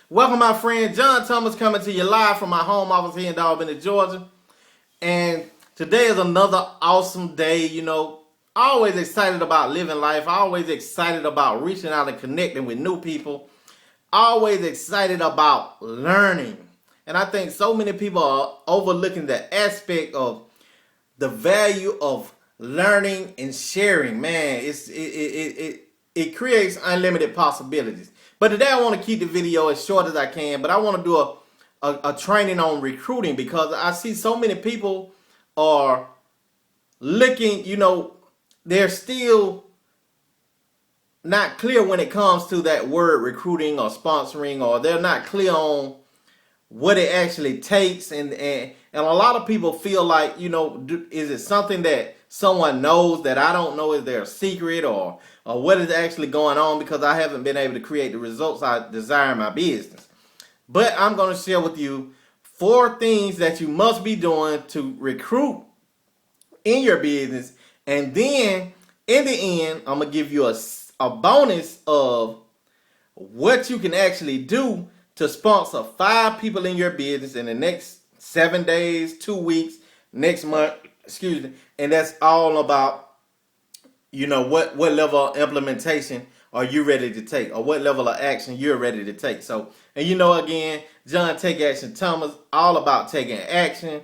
Welcome, my friend. John Thomas coming to you live from my home office here in Albany, Georgia. And today is another awesome day. Always excited about living life. Always excited about reaching out and connecting with new people. Always excited about learning. And I think so many people are overlooking the aspect of the value of learning and sharing. Man, it creates unlimited possibilities. But today I want to keep the video as short as I can, but I want to do a training on recruiting because I see so many people are looking, they're still not clear when it comes to that word recruiting or sponsoring, or they're not clear on what it actually takes. And a lot of people feel like, is it something that someone knows that I don't know? Is there a secret or what is actually going on? Because I haven't been able to create the results I desire in my business. But I'm going to share with you 4 things that you must be doing to recruit in your business. And then in the end, I'm going to give you a bonus of what you can actually do to sponsor 5 people in your business in the next 7 days, 2 weeks, next month, and that's all about, what level of implementation are you ready to take, or what level of action you're ready to take. So, and again, John Take Action Thomas, all about taking action,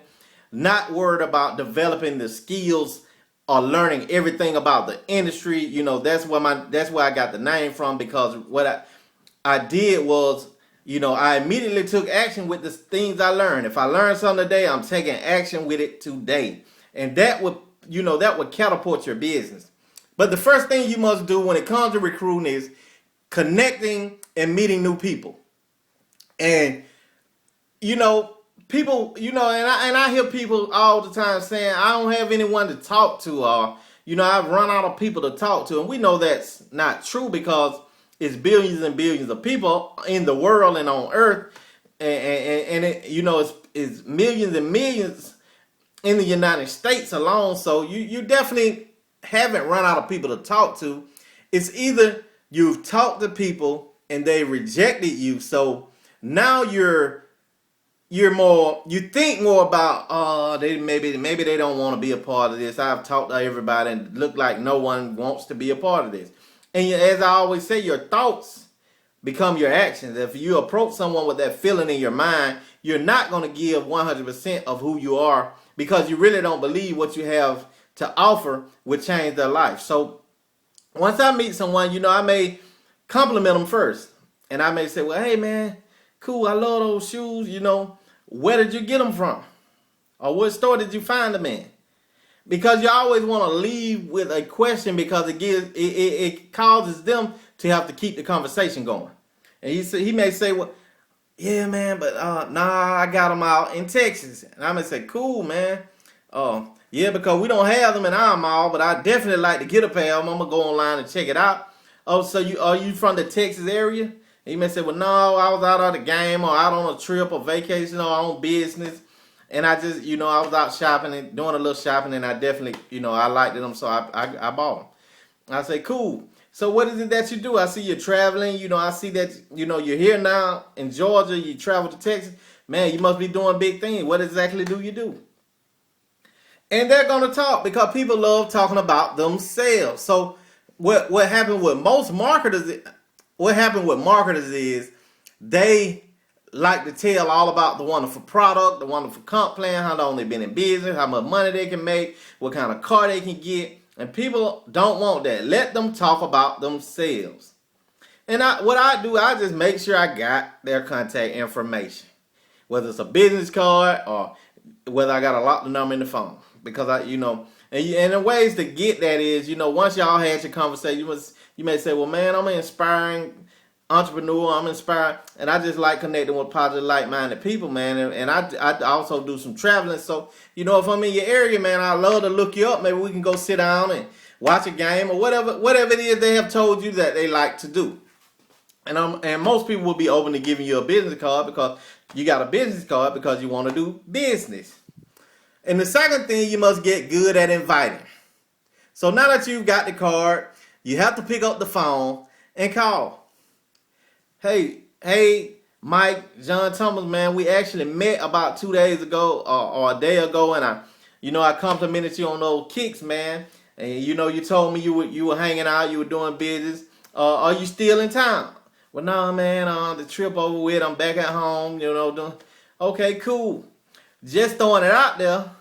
not worried about developing the skills or learning everything about the industry. That's where I got the name from, because what I did was, I immediately took action with the things I learned. If I learned something today, I'm taking action with it today. And that would catapult your business. But the first thing you must do when it comes to recruiting is connecting and meeting new people. And, people, and I hear people all the time saying, I don't have anyone to talk to, or, I've run out of people to talk to. And we know that's not true, because it's billions and billions of people in the world and on earth. And it, it's millions and millions in the United States alone. So you definitely haven't run out of people to talk to. It's either you've talked to people and they rejected you. So now you think more about, maybe they don't want to be a part of this. I've talked to everybody and look like no one wants to be a part of this. And as I always say, your thoughts become your actions. If you approach someone with that feeling in your mind, you're not going to give 100% of who you are, because you really don't believe what you have to offer would change their life. So once I meet someone, I may compliment them first. And I may say, well, hey, man, cool, I love those shoes. Where did you get them from? Or what store did you find them in? Because you always want to leave with a question, because it causes them to have to keep the conversation going. And he may say, well, yeah, man, but nah, I got them out in Texas. And I may say, cool, man. Yeah, because we don't have them in our mall, but I definitely like to get a pair of them. I'm gonna go online and check it out. Oh, so are you from the Texas area? And he may say, well, no, I was out on the game, or out on a trip or vacation, or on business. And I just, I was out shopping and doing a little shopping, and I definitely, I liked them, so I bought them. I say, cool. So what is it that you do? I see you're traveling. I see that, you're here now in Georgia. You travel to Texas. Man, you must be doing big things. What exactly do you do? And they're going to talk, because people love talking about themselves. So what happened with most marketers, is they like to tell all about the wonderful product, the wonderful comp plan, how long they've been in business, how much money they can make, what kind of car they can get. And people don't want that. Let them talk about themselves. And what I do, I just make sure I got their contact information, whether it's a business card or whether I got a locked number in the phone. Because and the ways to get that is, once y'all had your conversation, you may say, well, man, I'm an inspiring entrepreneur, I'm inspired, and I just like connecting with positive, like-minded people, man. And I also do some traveling. So, if I'm in your area, man, I'd love to look you up. Maybe we can go sit down and watch a game, or whatever it is they have told you that they like to do. And most people will be open to giving you a business card, because you got a business card because you want to do business. And the second thing, you must get good at inviting. So now that you've got the card, you have to pick up the phone and call. Hey, Mike, John Thomas, man, we actually met about 2 days ago or a day ago, and I complimented you on those kicks, man. And you told me you were hanging out, you were doing business. Are you still in town? Well, no, man. The trip over with. I'm back at home. Doing. Okay, cool. Just throwing it out there.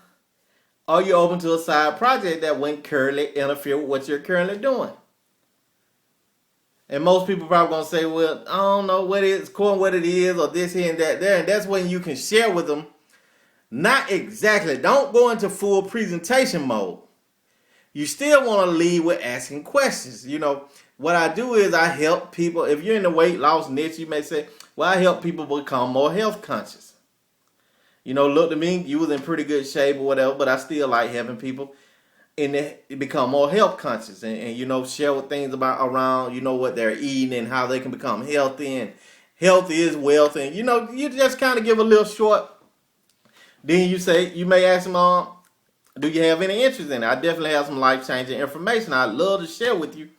Are you open to a side project that wouldn't currently interfere with what you're currently doing? And most people probably gonna say, well, I don't know what it is, what it is, or this here and that there. And that's when you can share with them. Not exactly. Don't go into full presentation mode. You still want to lead with asking questions. What I do is I help people. If you're in the weight loss niche, you may say, well, I help people become more health conscious. Look to me, you was in pretty good shape or whatever, but I still like helping people become more health conscious and share with things around, what they're eating and how they can become healthy, and health is wealth. And, you just kind of give a little short. Then you may ask them, do you have any interest in it? I definitely have some life-changing information I'd love to share with you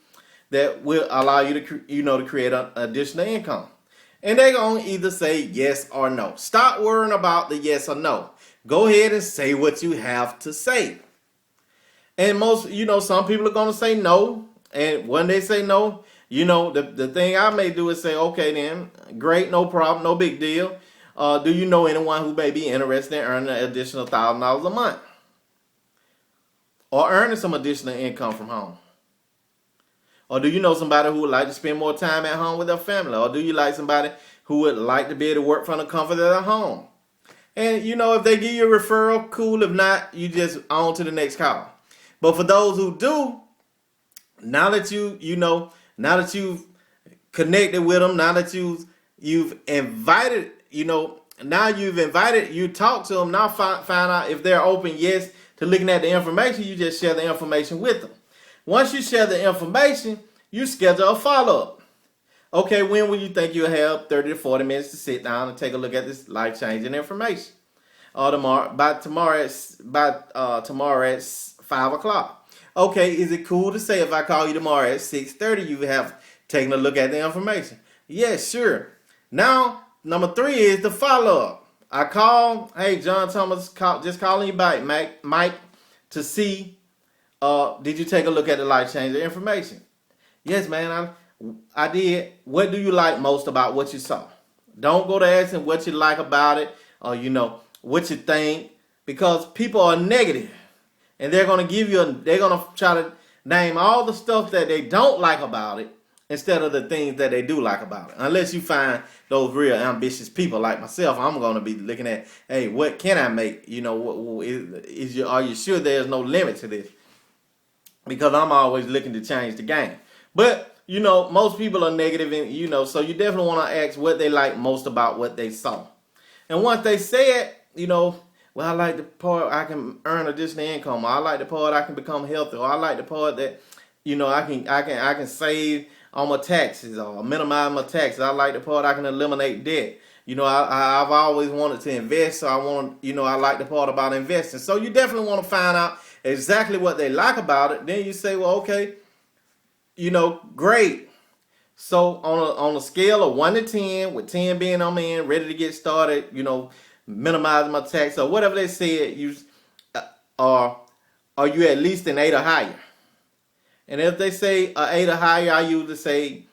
that will allow you to create an additional income. And they're going to either say yes or no. Stop worrying about the yes or no. Go ahead and say what you have to say. And some people are going to say no. And when they say no, the thing I may do is say, okay, then, great, no problem, no big deal. Do you know anyone who may be interested in earning an additional $1,000 a month? Or earning some additional income from home? Or do you know somebody who would like to spend more time at home with their family? Or do you like somebody who would like to be able to work from the comfort of their home? And, if they give you a referral, cool. If not, you just on to the next call. But for those who do, now that you've connected with them, now that you've invited, you talk to them, now find out if they're open, yes, to looking at the information. You just share the information with them. Once you share the information, you schedule a follow-up. Okay, when will you think you'll have 30 to 40 minutes to sit down and take a look at this life-changing information? Or tomorrow at 5 o'clock. Okay, is it cool to say if I call you tomorrow at 6:30, you have taken a look at the information? Yes, sure. Now, number 3 is the follow-up. I call, hey, John Thomas, just calling you back, Mike, to see, did you take a look at the life-changing information? Yes, man, I did. What do you like most about what you saw? Don't go to asking what you like about it, or what you think, because people are negative, and they're gonna try to name all the stuff that they don't like about it instead of the things that they do like about it. Unless you find those real ambitious people like myself, I'm gonna be looking at, hey, what can I make? Are you sure there's no limit to this? Because I'm always looking to change the game. But most people are negative, and so you definitely want to ask what they like most about what they saw. And once they say it, well, I like the part I can earn additional income. Or I like the part I can become healthy. Or I like the part that I can save on my taxes or minimize my taxes. I like the part I can eliminate debt. I've always wanted to invest, so I like the part about investing. So you definitely want to find out exactly what they like about it. Then you say, well, okay, great. So on a scale of 1 to 10, with 10 being I'm in, ready to get started, minimizing my tax or whatever they said, are you at least an 8 or higher? And if they say an 8 or higher, I usually say,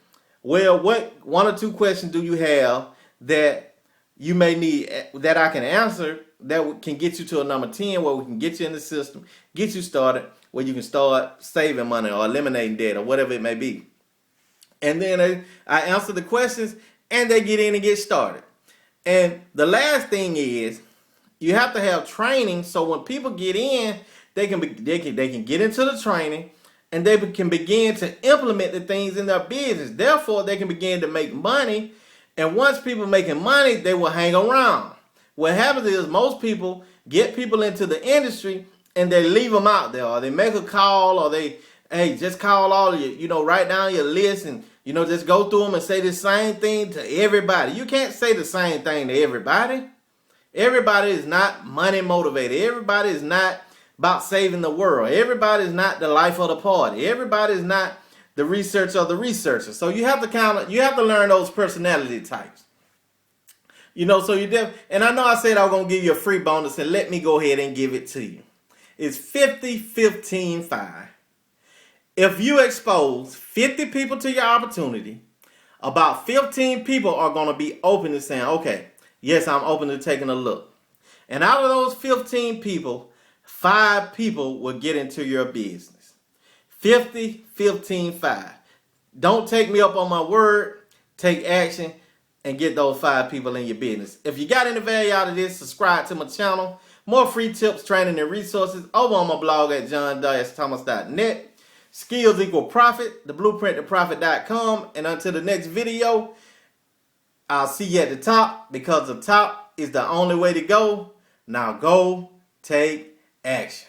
well, what 1 or 2 questions do you have that you may need that I can answer that can get you to a number 10 where we can get you in the system, get you started, where you can start saving money or eliminating debt or whatever it may be. And then I answer the questions and they get in and get started. And the last thing is you have to have training so when people get in, they can get into the training and they can begin to implement the things in their business. Therefore, they can begin to make money. And once people making money, they will hang around. What happens is most people get people into the industry and they leave them out there, or they make a call, or hey, just call all of you, write down your list and, just go through them and say the same thing to everybody. You can't say the same thing to everybody. Everybody is not money motivated. Everybody is not about saving the world. Everybody is not the life of the party. Everybody is not the researcher of the researcher. So you have to learn those personality types. You know, so and I know I said I was going to give you a free bonus, and let me go ahead and give it to you. It's 50, 15, 5. If you expose 50 people to your opportunity, about 15 people are going to be open to saying, okay, yes, I'm open to taking a look. And out of those 15 people, 5 people will get into your business. 50, 15, 5. Don't take me up on my word. Take action and get those 5 people in your business. If you got any value out of this, subscribe to my channel. More free tips, training, and resources over on my blog at john-thomas.net. Skills equal profit, the blueprint to profit.com. And until the next video, I'll see you at the top, because the top is the only way to go. Now go take action.